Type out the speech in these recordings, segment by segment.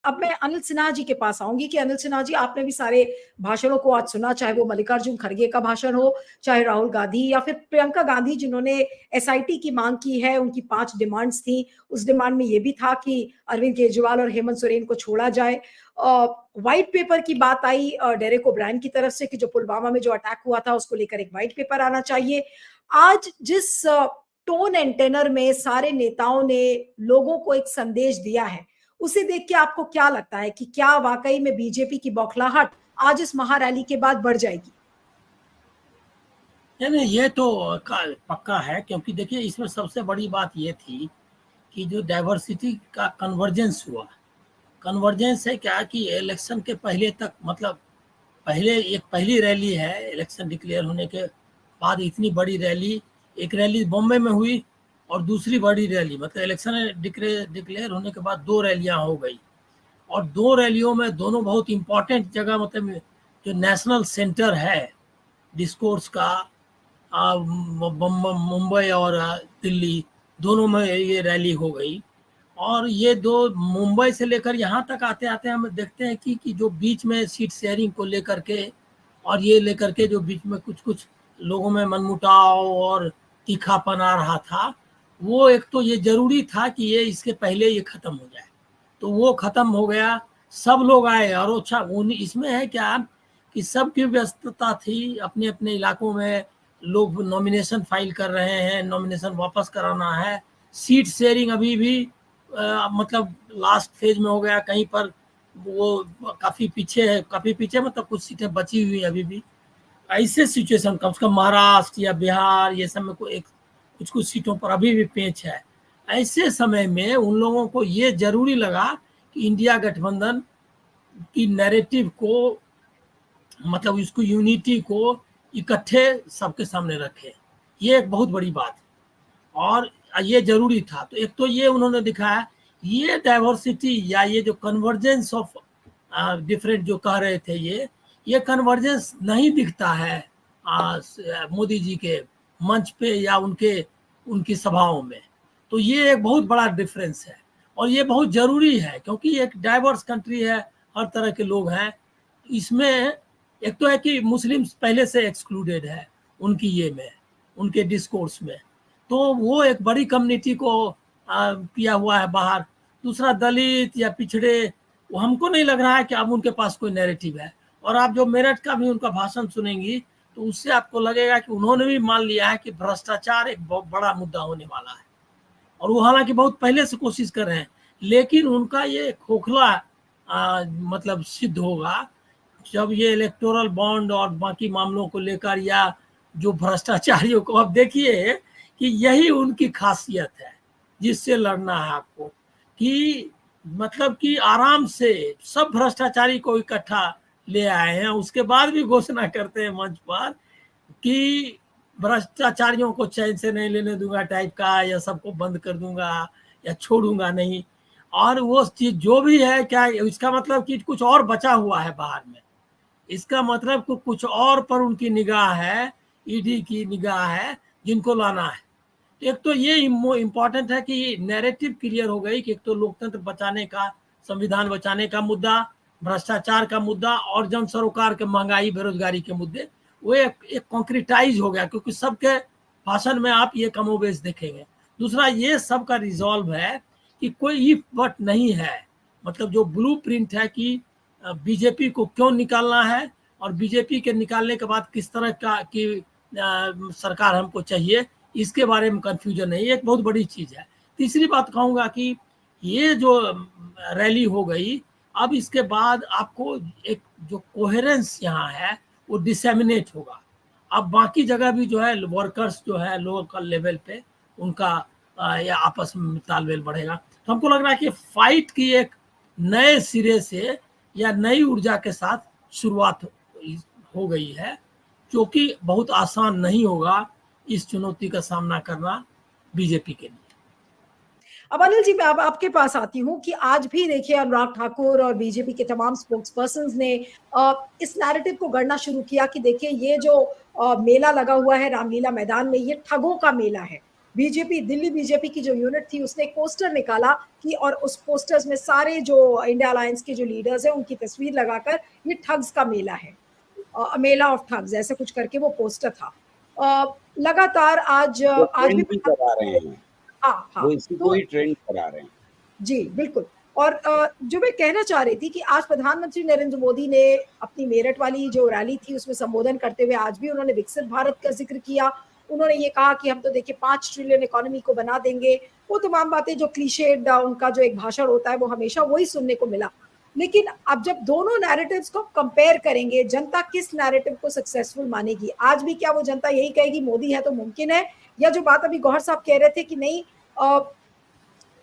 अब मैं अनिल सिन्हा जी के पास आऊंगी कि अनिल सिन्हा जी, आपने भी सारे भाषणों को आज सुना, चाहे वो मल्लिकार्जुन खड़गे का भाषण हो, चाहे राहुल गांधी या फिर प्रियंका गांधी जिन्होंने एसआईटी की मांग की है। उनकी 5 डिमांड्स थी। उस डिमांड में ये भी था कि अरविंद केजरीवाल और हेमंत सोरेन को छोड़ा जाए। व्हाइट पेपर की बात आई डेरेक ओब्रायन की तरफ से कि जो पुलवामा में जो अटैक हुआ था उसको लेकर एक व्हाइट पेपर आना चाहिए। आज जिस टोन एंड टेनर में सारे नेताओं ने लोगों को एक संदेश दिया है, उसे देख के आपको क्या लगता है कि क्या वाकई में बीजेपी की बौखलाहट आज इस महारैली के बाद बढ़ जाएगी? नहीं नहीं, ये तो पक्का है, क्योंकि देखिए इसमें सबसे बड़ी बात ये थी कि जो डाइवर्सिटी का कन्वर्जेंस हुआ। कन्वर्जेंस है क्या कि इलेक्शन के पहले तक, मतलब पहले एक पहली रैली है इलेक्शन डिक्लेयर होने के बाद, इतनी बड़ी रैली। एक रैली बॉम्बे में हुई और दूसरी बड़ी रैली, मतलब इलेक्शन डिक्लेयर होने के बाद 2 रैलियां हो गई। और 2 रैलियों में दोनों बहुत इंपॉर्टेंट जगह, मतलब जो नेशनल सेंटर है डिस्कोर्स का, मुंबई और दिल्ली दोनों में ये रैली हो गई। और ये 2 मुंबई से लेकर यहाँ तक आते आते हम देखते हैं कि जो बीच में सीट शेयरिंग को लेकर के और ये लेकर के जो बीच में कुछ कुछ लोगों में मनमुटाव और तीखापन आ रहा था, वो एक तो ये जरूरी था कि ये इसके पहले ये खत्म हो जाए, तो वो खत्म हो गया। सब लोग आए और अच्छा इसमें है क्या कि सबकी व्यस्तता थी अपने अपने इलाकों में। लोग नॉमिनेशन फाइल कर रहे हैं, नॉमिनेशन वापस कराना है। सीट शेयरिंग अभी भी मतलब लास्ट फेज में हो गया, कहीं पर वो काफी पीछे है, काफी पीछे मतलब कुछ सीटें बची हुई अभी भी। ऐसे सिचुएशन कम से कम महाराष्ट्र या बिहार ये सब में कोई एक कुछ कुछ सीटों पर अभी भी पेंच है। ऐसे समय में उन लोगों को ये जरूरी लगा कि इंडिया गठबंधन की नैरेटिव को, मतलब इसको यूनिटी को इकट्ठे सबके सामने रखे। ये एक बहुत बड़ी बात है और ये जरूरी था। तो एक तो ये उन्होंने दिखाया, ये डाइवर्सिटी या ये जो कन्वर्जेंस ऑफ डिफरेंट जो कह रहे थे, ये कन्वर्जेंस नहीं दिखता है मोदी जी के मंच पे या उनके उनकी सभाओं में। तो ये एक बहुत बड़ा डिफरेंस है और ये बहुत जरूरी है, क्योंकि एक डाइवर्स कंट्री है, हर तरह के लोग हैं इसमें। एक तो है कि मुस्लिम्स पहले से एक्सक्लूडेड है उनकी ये में, उनके डिस्कोर्स में, तो वो एक बड़ी कम्युनिटी को किया हुआ है बाहर। दूसरा दलित या पिछड़े, वो हमको नहीं लग रहा है कि अब उनके पास कोई नैरेटिव है। और आप जो मेरठ का भी उनका भाषण सुनेंगी तो उससे आपको लगेगा कि उन्होंने भी मान लिया है कि भ्रष्टाचार एक बहुत बड़ा मुद्दा होने वाला है, और वो हालांकि बहुत पहले से कोशिश कर रहे हैं। लेकिन उनका ये खोखला मतलब सिद्ध होगा जब ये इलेक्टोरल बॉन्ड और बाकी मामलों को लेकर, या जो भ्रष्टाचारियों को, अब देखिए कि यही उनकी खासियत है जिससे लड़ना है आपको, कि मतलब कि आराम से सब भ्रष्टाचारी को इकट्ठा ले आए हैं, उसके बाद भी घोषणा करते हैं मंच पर कि भ्रष्टाचारियों को चैन से नहीं लेने दूंगा टाइप का, या सबको बंद कर दूंगा या छोड़ूंगा नहीं। और वो चीज जो भी है क्या, इसका मतलब कि कुछ और बचा हुआ है बाहर में, इसका मतलब कुछ और पर उनकी निगाह है, ईडी की निगाह है जिनको लाना है। एक तो ये इम्पोर्टेंट है कि नैरेटिव क्लियर हो गई कि एक तो लोकतंत्र बचाने का, संविधान बचाने का मुद्दा, भ्रष्टाचार का मुद्दा और जन सरोकार के महंगाई बेरोजगारी के मुद्दे, वो एक कॉन्क्रिटाइज हो गया, क्योंकि सबके भाषण में आप ये कमोबेश देखेंगे। दूसरा ये सबका रिजॉल्व है कि कोई इफ बट नहीं है, मतलब जो ब्लू प्रिंट है कि बीजेपी को क्यों निकालना है और बीजेपी के निकालने के बाद किस तरह का की सरकार हमको चाहिए, इसके बारे में कंफ्यूजन नहीं, एक बहुत बड़ी चीज है। तीसरी बात कहूंगा कि ये जो रैली हो गई, अब इसके बाद आपको एक जो कोहेरेंस यहाँ है वो डिसेमिनेट होगा। अब बाकी जगह भी जो है वर्कर्स जो है लोकल लेवल पे उनका या आपस में तालमेल बढ़ेगा। तो हमको लग रहा है कि फाइट की एक नए सिरे से या नई ऊर्जा के साथ शुरुआत हो गई है, जो कि बहुत आसान नहीं होगा इस चुनौती का सामना करना बीजेपी के लिए। अब अनिल जी, मैं अब आपके पास आती हूँ कि आज भी देखिए अनुराग ठाकुर और बीजेपी के तमाम स्पोक्स पर्सन ने इस नैरेटिव को गढ़ना शुरू किया कि देखिए ये जो मेला लगा हुआ है रामलीला मैदान में, ये ठगों का मेला है। बीजेपी, दिल्ली बीजेपी की जो यूनिट थी उसने एक पोस्टर निकाला कि, और उस पोस्टर्स में सारे जो इंडिया अलायंस के जो लीडर्स हैं उनकी तस्वीर लगाकर ये ठग्स का मेला है, मेला ऑफ ठग्स ऐसे कुछ करके वो पोस्टर था। लगातार वो आज भी ट्रेंड भी करा रहे हैं, हाँ वो हाँ, इसी को तो ही ट्रेंड करा रहे हैं। जी बिल्कुल। और जो मैं कहना चाह रही थी कि आज प्रधानमंत्री नरेंद्र मोदी ने अपनी मेरठ वाली जो रैली थी उसमें संबोधन करते हुए आज भी उन्होंने विकसित भारत का जिक्र किया। उन्होंने ये कहा कि हम तो देखिए 5 ट्रिलियन इकोनॉमी को बना देंगे। वो तमाम बातें जो क्लीशेड उनका जो एक भाषण होता है वो हमेशा वही सुनने को मिला। लेकिन अब जब दोनों नैरेटिव्स को कंपेयर करेंगे, जनता किस नैरेटिव को सक्सेसफुल मानेगी? आज भी क्या वो जनता यही कहेगी मोदी है तो मुमकिन है, या जो बात अभी गौहर साहब कह रहे थे कि नहीं,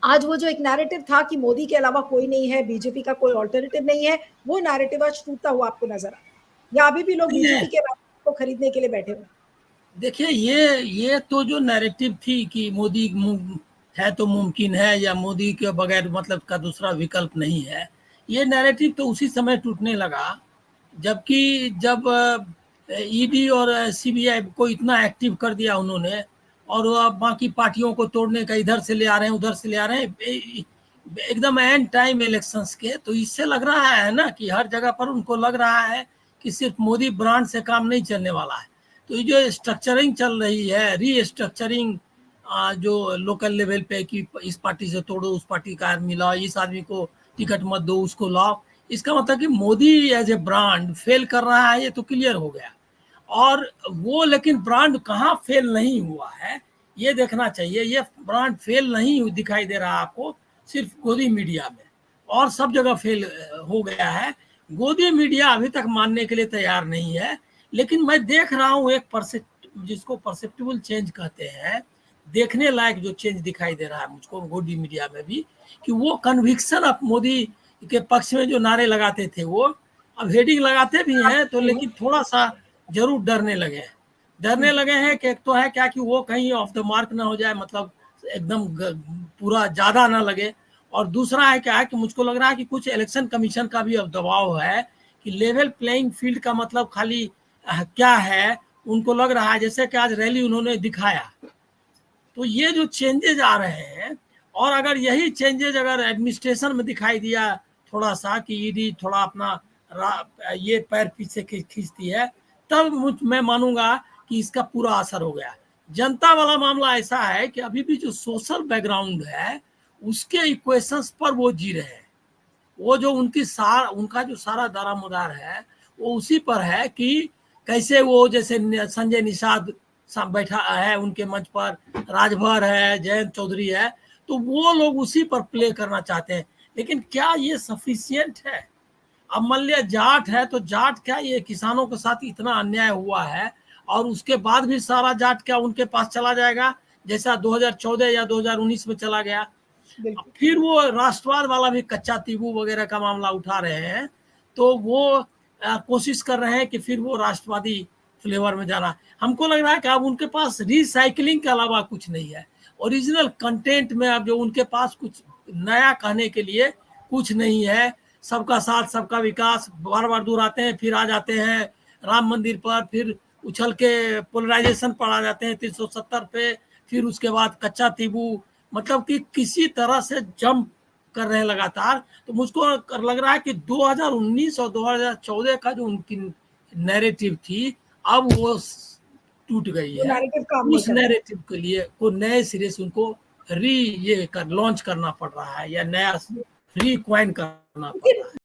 आज वो जो एक नैरेटिव था कि मोदी के अलावा कोई नहीं है, बीजेपी का कोई ऑल्टरनेटिव नहीं है, वो नैरेटिव आज टूटता हुआ आपको नजर आता है, या अभी भी लोग बीजेपी के को खरीदने के लिए बैठे हुए? देखिए, ये तो जो नैरेटिव थी कि मोदी है तो मुमकिन है, या मोदी के बगैर मतलब का दूसरा विकल्प नहीं है, ये नैरेटिव तो उसी समय टूटने लगा जबकि जब ईडी और सीबीआई को इतना एक्टिव कर दिया उन्होंने, और अब बाकी पार्टियों को तोड़ने का इधर से ले आ रहे हैं उधर से ले आ रहे हैं एकदम एंड टाइम इलेक्शंस के। तो इससे लग रहा है ना कि हर जगह पर उनको लग रहा है कि सिर्फ मोदी ब्रांड से काम नहीं चलने वाला है। तो ये जो स्ट्रक्चरिंग चल रही है, रीस्ट्रक्चरिंग जो लोकल लेवल पे कि इस पार्टी से तोड़ो, उस पार्टी का आदमी लाओ, इस आदमी को टिकट मत दो, उसको लाओ, इसका मतलब कि Modi as a brand fail कर रहा है, ये तो क्लियर हो गया। और वो लेकिन ब्रांड कहाँ फेल नहीं हुआ है ये देखना चाहिए। ये ब्रांड फेल नहीं दिखाई दे रहा आपको सिर्फ गोदी मीडिया में, और सब जगह फेल हो गया है। गोदी मीडिया अभी तक मानने के लिए तैयार नहीं है, लेकिन मैं देख रहा हूँ एक जिसको परसेप्टिबल चेंज कहते हैं, देखने लायक जो चेंज दिखाई दे रहा है मुझको गोदी मीडिया में भी, कि वो कन्विक्शन ऑफ मोदी के पक्ष में जो नारे लगाते थे वो अब हेडिंग लगाते भी हैं तो, लेकिन थोड़ा सा जरूर डरने लगे हैं कि एक तो है क्या कि वो कहीं ऑफ द मार्क ना हो जाए, मतलब एकदम पूरा ज्यादा ना लगे। और दूसरा है क्या है कि मुझको लग रहा है कि कुछ इलेक्शन कमीशन का भी अब दबाव है कि लेवल प्लेइंग फील्ड का मतलब खाली क्या है, उनको लग रहा है जैसे कि आज रैली उन्होंने दिखाया। तो ये जो चेंजेज आ रहे हैं, और अगर यही चेंजेज अगर एडमिनिस्ट्रेशन में दिखाई दिया थोड़ा सा कि ईडी थोड़ा अपना ये पैर पीछे खींचती है, तब मैं मानूंगा कि इसका पूरा असर हो गया। जनता वाला मामला ऐसा है कि अभी भी जो सोशल बैकग्राउंड है उसके इक्वेशंस पर वो जी रहे हैं। वो जो उनका जो सारा दारामदार है वो उसी पर है कि कैसे वो, जैसे संजय निषाद बैठा है उनके मंच पर, राजभर है, जयंत चौधरी है, तो वो लोग उसी पर प्ले करना चाहते हैं। लेकिन क्या ये सफिशिएंट है? अब मान लिया जाट है तो जाट क्या ये किसानों के साथ इतना अन्याय हुआ है और उसके बाद भी सारा जाट क्या उनके पास चला जाएगा जैसा 2014 या 2019 में चला गया? फिर वो राष्ट्रवाद वाला भी कच्चा तीबू वगैरह का मामला उठा रहे हैं, तो वो कोशिश कर रहे हैं कि फिर वो राष्ट्रवादी फ्लेवर में जाना। हमको लग रहा है कि अब उनके पास रिसाइकलिंग के अलावा कुछ नहीं है, ओरिजिनल कंटेंट में अब जो उनके पास कुछ नया कहने के लिए कुछ नहीं है। सबका साथ सबका विकास, बार बार दूर आते हैं फिर आ जाते हैं राम मंदिर पर, फिर उछल के पोलराइजेशन पर आ जाते हैं 370 पे, फिर उसके बाद कच्चा तीबू, मतलब कि किसी तरह से जंप कर रहे हैं लगातार। तो मुझको लग रहा है कि 2019 और 2014 का जो उनकी नैरेटिव थी अब वो टूट गई है। उस नैरेटिव के लिए को नए सिरे से उनको लॉन्च करना पड़ रहा है या नया रिक्वाइन करना पड़ रहा है।